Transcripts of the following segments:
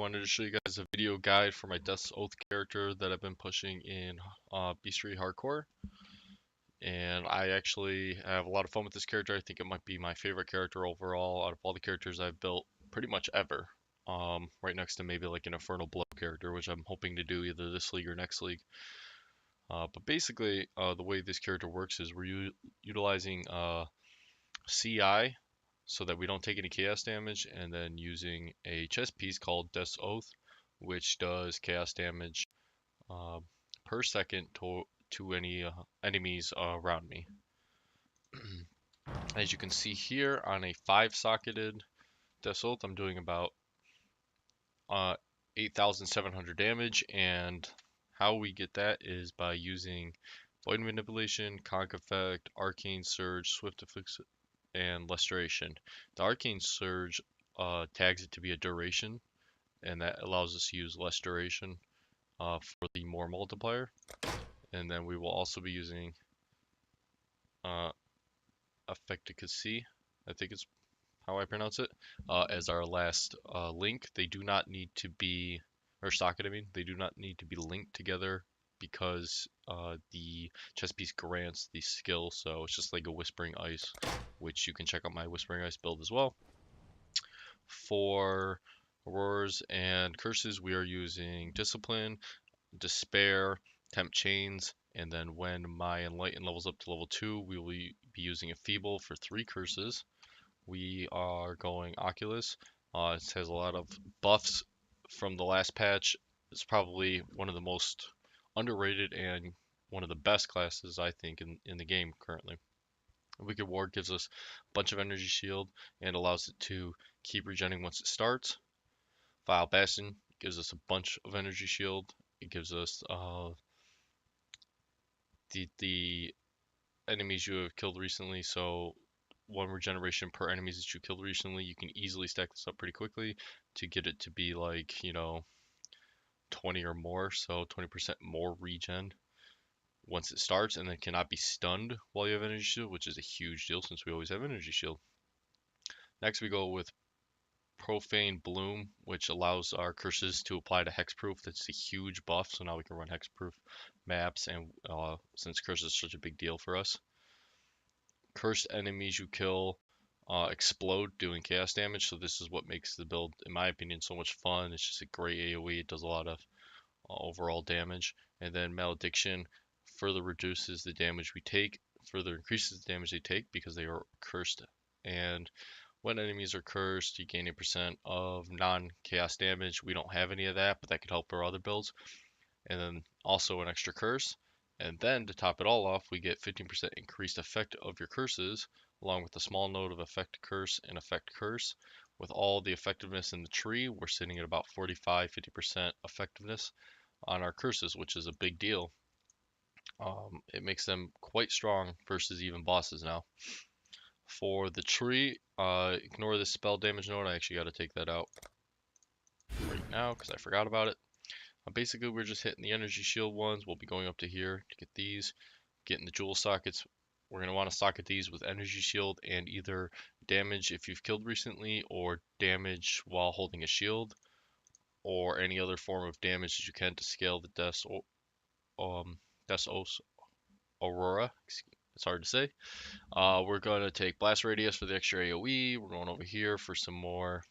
wanted to show you guys a video guide for my Death's Oath character that I've been pushing in Beastry Hardcore. And I actually have a lot of fun with this character. I think it might be my favorite character overall out of all the characters I've built pretty much ever. Right next to maybe like an Infernal Blow character, which I'm hoping to do either this league or next league. But basically, the way this character works is we're utilizing CI so that we don't take any chaos damage, and then using a chess piece called Death's Oath, which does chaos damage uh, per second to any enemies around me. As you can see here on a 5-socketed Death's Oath, I'm doing about 8,700 damage, and how we get that is by using Void Manipulation, Conk Effect, Arcane Surge, Swift Affix, and Lustration. The Arcane Surge tags it to be a duration, and that allows us to use less duration for the more multiplier. And then we will also be using Efficacy, I think is how I pronounce it, as our last link. They do not need to be, or socket I mean, they do not need to be linked together because the chess piece grants the skill, so it's just like a Whispering Ice, which you can check out my Whispering Ice build as well. For Auroras and Curses, we are using Discipline, Despair, Tempt Chains, and then when my Enlighten levels up to level 2, we will be using a Feeble for 3 curses. We are going Occultist. It has a lot of buffs from the last patch. It's probably one of the most underrated and one of the best classes, I think, in the game currently. Wicked Ward gives us a bunch of energy shield and allows it to keep regenerating once it starts. Vile Bastion gives us a bunch of energy shield. It gives us the enemies you have killed recently, so 1 regeneration per enemies that you killed recently. You can easily stack this up pretty quickly to get it to be like, 20 or more, so 20% more regen once it starts, and then cannot be stunned while you have energy shield, which is a huge deal since we always have energy shield. Next we go with Profane Bloom, which allows our curses to apply to hexproof. That's a huge buff, so now we can run hexproof maps, and since curses is such a big deal for us. Cursed enemies you kill explode doing chaos damage, so this is what makes the build, in my opinion, so much fun. It's just a great AoE. It does a lot of overall damage. And then Malediction further reduces the damage we take, further increases the damage they take because they are cursed. And when enemies are cursed, you gain 8% of non-chaos damage. We don't have any of that, but that could help our other builds. And then also an extra curse. And then to top it all off, we get 15% increased effect of your curses, along with a small node of effect curse and effect curse. With all the effectiveness in the tree, we're sitting at about 45-50% effectiveness on our curses, which is a big deal. It makes them quite strong versus even bosses now. For the tree, ignore the spell damage node. I actually got to take that out right now because I forgot about it. Basically, we're just hitting the energy shield ones. We'll be going up to here to get these, getting the jewel sockets. We're going to want to socket these with energy shield and either damage if you've killed recently, or damage while holding a shield, or any other form of damage that you can to scale the Death's Oath Aurora. It's hard to say. We're going to take Blast Radius for the extra AoE. We're going over here for some more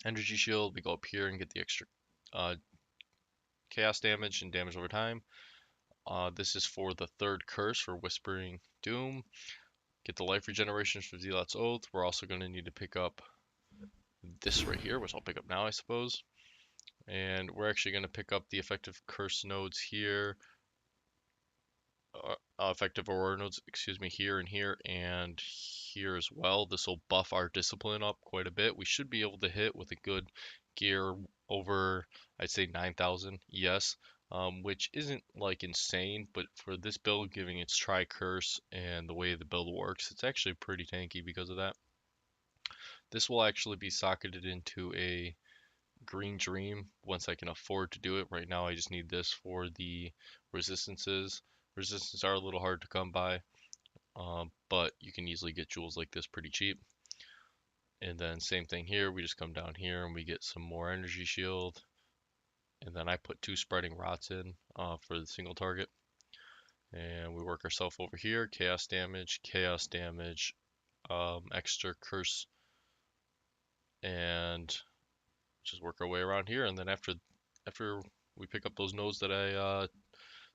energy shield. We go up here and get the extra chaos damage and damage over time. This is for the 3rd curse for Whispering Doom. Get the life regenerations for Zealot's Oath. We're also going to need to pick up this right here, which I'll pick up now, I suppose. And we're actually going to pick up the effective curse nodes here. Effective Aurora nodes, excuse me, here and here and here as well. This will buff our discipline up quite a bit. We should be able to hit with a good gear over, I'd say 9,000 ES, which isn't like insane, but for this build, giving its tri-curse and the way the build works, it's actually pretty tanky because of that. This will actually be socketed into a Green Dream once I can afford to do it. Right now I just need this for the resistances. Resistances are a little hard to come by, but you can easily get jewels like this pretty cheap. And then same thing here, we just come down here and we get some more energy shield. And then I put 2 spreading rots in for the single target. And we work ourselves over here, chaos damage, extra curse, and just work our way around here. And then after we pick up those nodes that I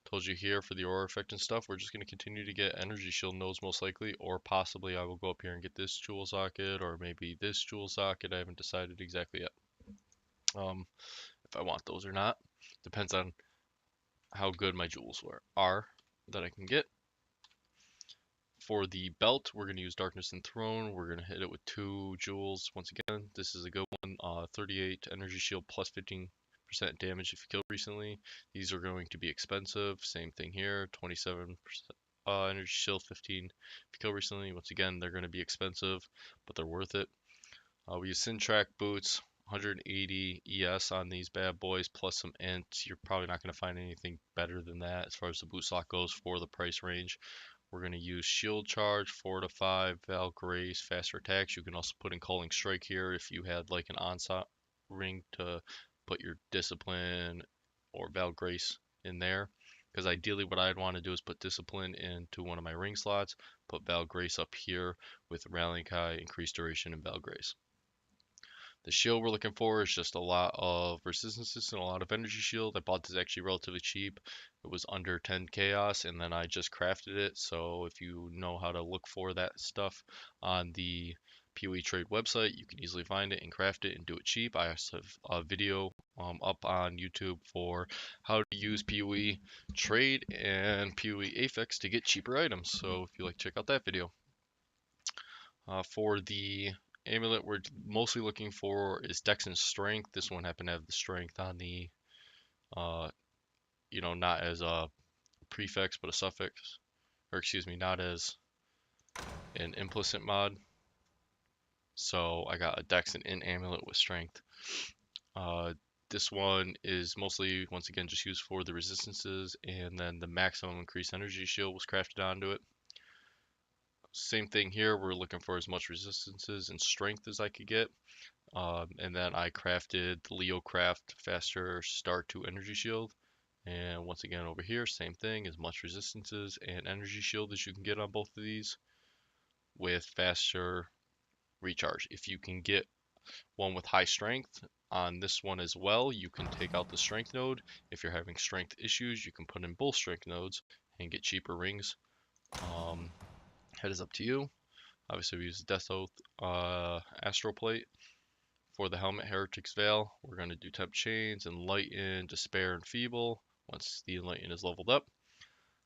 told you here for the aura effect and stuff, we're just going to continue to get energy shield nodes most likely, or possibly I will go up here and get this jewel socket, or maybe this jewel socket. I haven't decided exactly yet if I want those or not. Depends on how good my jewels are that I can get. For the belt, we're going to use Darkness and Throne. We're going to hit it with 2 jewels. Once again, this is a good one. 38 energy shield plus 15% damage if you killed recently. These are going to be expensive. Same thing here. 27% energy shield, 15 if you kill recently. Once again, they're going to be expensive, but they're worth it. We use Syntrack boots. 180 ES on these bad boys plus some int. You're probably not going to find anything better than that as far as the boot slot goes for the price range. We're going to use Shield Charge, Fortify, Val Grace, Faster Attacks. You can also put in Culling Strike here if you had like an onslaught ring to put your Discipline or Val Grace in there. Because ideally what I'd want to do is put Discipline into one of my ring slots, put Val Grace up here with Rallying Cry, Increased Duration, and Val Grace. The shield we're looking for is just a lot of resistances and a lot of energy shield. I bought this actually relatively cheap. It was under 10 chaos and then I just crafted it. So if you know how to look for that stuff on the PoE Trade website, you can easily find it and craft it and do it cheap. I also have a video up on YouTube for how to use PoE Trade and PoE Apex to get cheaper items. So if you like, check out that video. For the amulet we're mostly looking for is Dex and Strength. This one happened to have the Strength on the, not as a prefix, but a suffix. Or excuse me, not as an implicit mod. So I got a Dex and Int amulet with Strength. This one is mostly, once again, just used for the resistances, and then the maximum increased energy shield was crafted onto it. Same thing here, we're looking for as much resistances and strength as I could get. And then I crafted the Leo Craft Faster Start to Energy Shield. And once again over here, same thing, as much resistances and energy shield as you can get on both of these with faster recharge. If you can get one with high strength on this one as well, you can take out the strength node. If you're having strength issues, you can put in both strength nodes and get cheaper rings. Head is up to you. Obviously we use Death Oath Astral Plate. For the helmet, Heretic's Veil, we're going to do Temp Chains, Enlighten, Despair, and Feeble once the Enlighten is leveled up.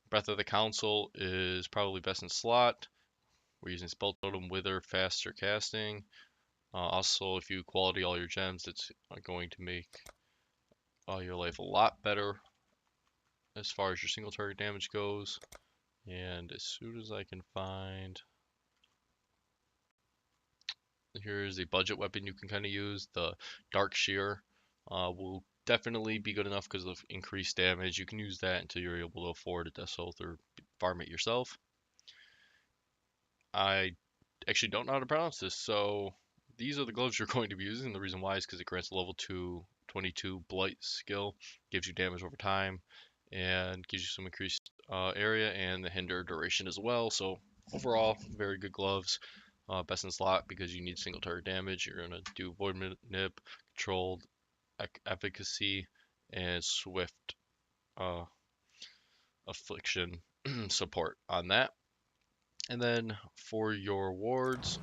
Breath of the Council is probably best in slot. We're using Spell Totem, Wither, Faster Casting. Also, if you quality all your gems, it's going to make your life a lot better as far as your single target damage goes. And as soon as I can find... Here's a budget weapon you can kind of use. The Dark Shear will definitely be good enough because of increased damage. You can use that until you're able to afford a Death Oath or farm it yourself. I actually don't know how to pronounce this, so these are the gloves you're going to be using. The reason why is because it grants a level 22 Blight skill, gives you damage over time, and gives you some increased area and the hinder duration as well. So overall, very good gloves. Best in slot because you need single target damage. You're going to do Void Nip, Controlled Efficacy, and Swift Affliction support on that. And then for your wards,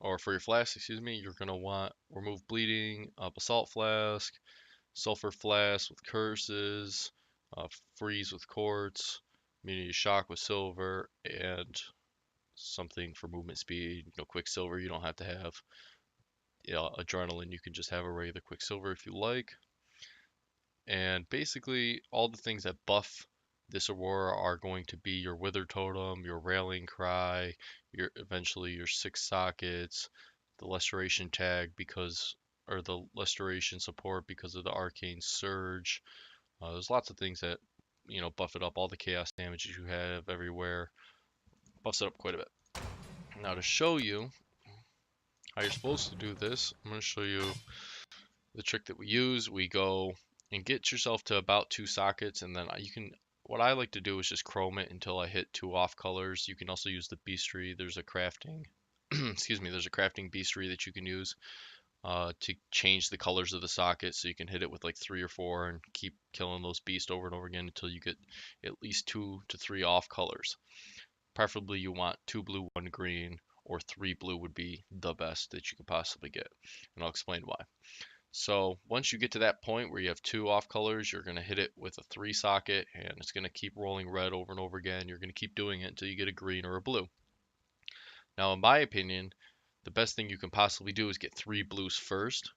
or for your flasks, excuse me, you're going to want Remove Bleeding, Basalt Flask, Sulfur Flask with Curses, Freeze with Quartz, Immunity Shock with Silver, and something for movement speed. Quicksilver, you don't have to have adrenaline, you can just have a regular Quicksilver if you like. And basically all the things that buff this aurora are going to be your Wither Totem, your Rallying Cry, eventually your 6 sockets, the Restoration tag or the Restoration support because of the Arcane Surge. There's lots of things that buff it up. All the chaos damage you have everywhere buffs it up quite a bit. Now to show you how you're supposed to do this. I'm going to show you the trick that we use. We go and get yourself to about 2 sockets, and then you can, what I like to do is just chrome it until I hit 2 off colors. You can also use the beastry. There's a crafting, excuse me, there's a crafting beastry that you can use to change the colors of the socket, so you can hit it with like 3 or 4 and keep killing those beasts over and over again until you get at least 2 to 3 off colors. Preferably you want 2 blue, 1 green, or 3 blue would be the best that you could possibly get, and I'll explain why. So once you get to that point where you have 2 off colors, you're going to hit it with a 3 socket, and it's going to keep rolling red over and over again. You're going to keep doing it until you get a green or a blue. Now, in my opinion, the best thing you can possibly do is get 3 blues first,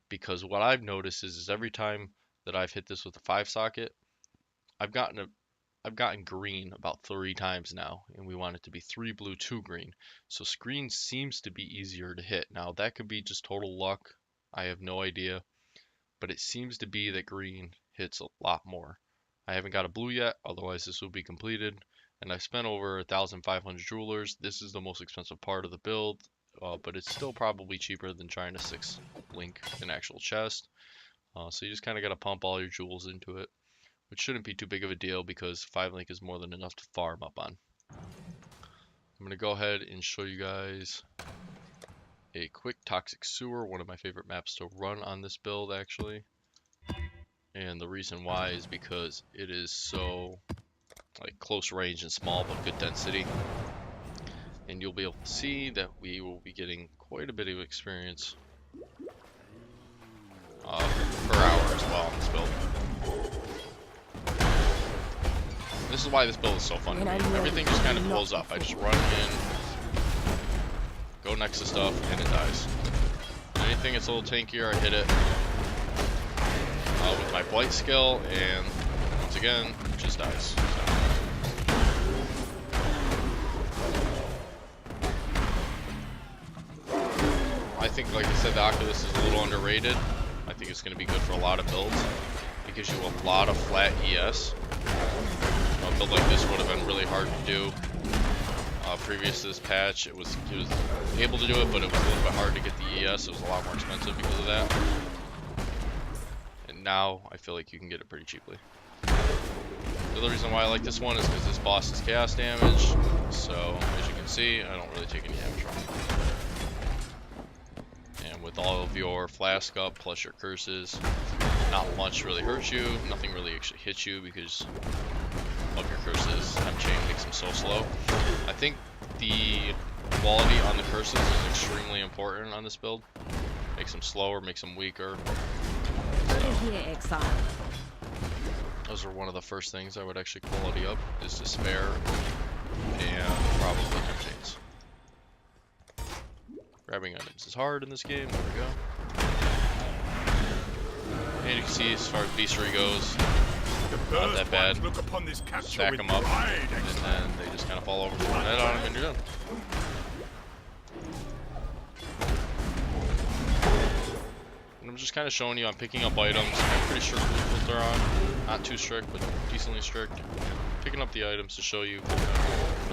because what I've noticed is every time that I've hit this with a 5 socket, I've gotten green about 3 times now, and we want it to be 3 blue, 2 green. So green seems to be easier to hit. Now that could be just total luck. I have no idea, but it seems to be that green hits a lot more. I haven't got a blue yet, otherwise this will be completed. And I've spent over 1,500 jewelers. This is the most expensive part of the build, but it's still probably cheaper than trying to 6 link an actual chest. So you just kind of got to pump all your jewels into it, which shouldn't be too big of a deal because 5 link is more than enough to farm up on. I'm going to go ahead and show you guys a quick toxic sewer, one of my favorite maps to run on this build actually. And the reason why is because it is so like close range and small but good density. And you'll be able to see that we will be getting quite a bit of experience per hour as well on this build. This is why this build is so fun to me. Everything just kind of blows up. I just run in, go next to stuff, and it dies. Anything that's a little tankier, I hit it with my blight skill, and once again, it just dies. So. I think, like I said, the Occultist is a little underrated. I think it's going to be good for a lot of builds. It gives you a lot of flat ES. A build like this would have been really hard to do. Previous to this patch, it was able to do it, but it was a little bit hard to get the ES. It was a lot more expensive because of that. And now I feel like you can get it pretty cheaply. The other reason why I like this one is because this boss is chaos damage. So as you can see, I don't really take any damage from it. And with all of your flask up plus your curses, not much really hurts you. Nothing really actually hits you because of your curses. Chain makes them so slow. I think the quality on the curses is extremely important on this build. Makes them slower, makes them weaker. So, those are one of the first things I would actually quality up, is despair and probably chains. Grabbing items is hard in this game. There we go. And you can see as far as beastry goes, not that bad. Stack them up, and then they just kind of fall over, throw a net on them, and you're done. And I'm just kind of showing you I'm picking up items. I'm pretty strict filter on. Not too strict, but decently strict. Picking up the items to show you.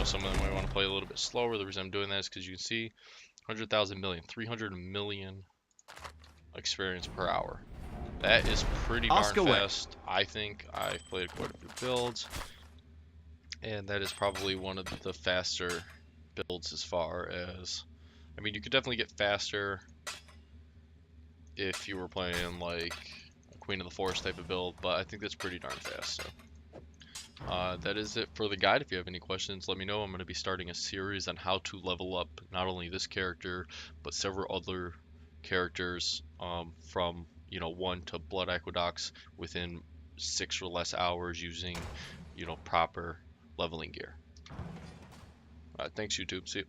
Some of them might want to play a little bit slower. The reason I'm doing that is because you can see 100,000 million, 300 million experience per hour. That is pretty darn fast. I think I've played quite a few builds, and that is probably one of the faster builds as far as, I mean, you could definitely get faster if you were playing like a Queen of the Forest type of build, but I think that's pretty darn fast. So that is it for the guide. If you have any questions, let me know. I'm going to be starting a series on how to level up not only this character, but several other characters from 1 to Blood Aqueducts within 6 or less hours using, proper leveling gear. Thanks, YouTube. See you.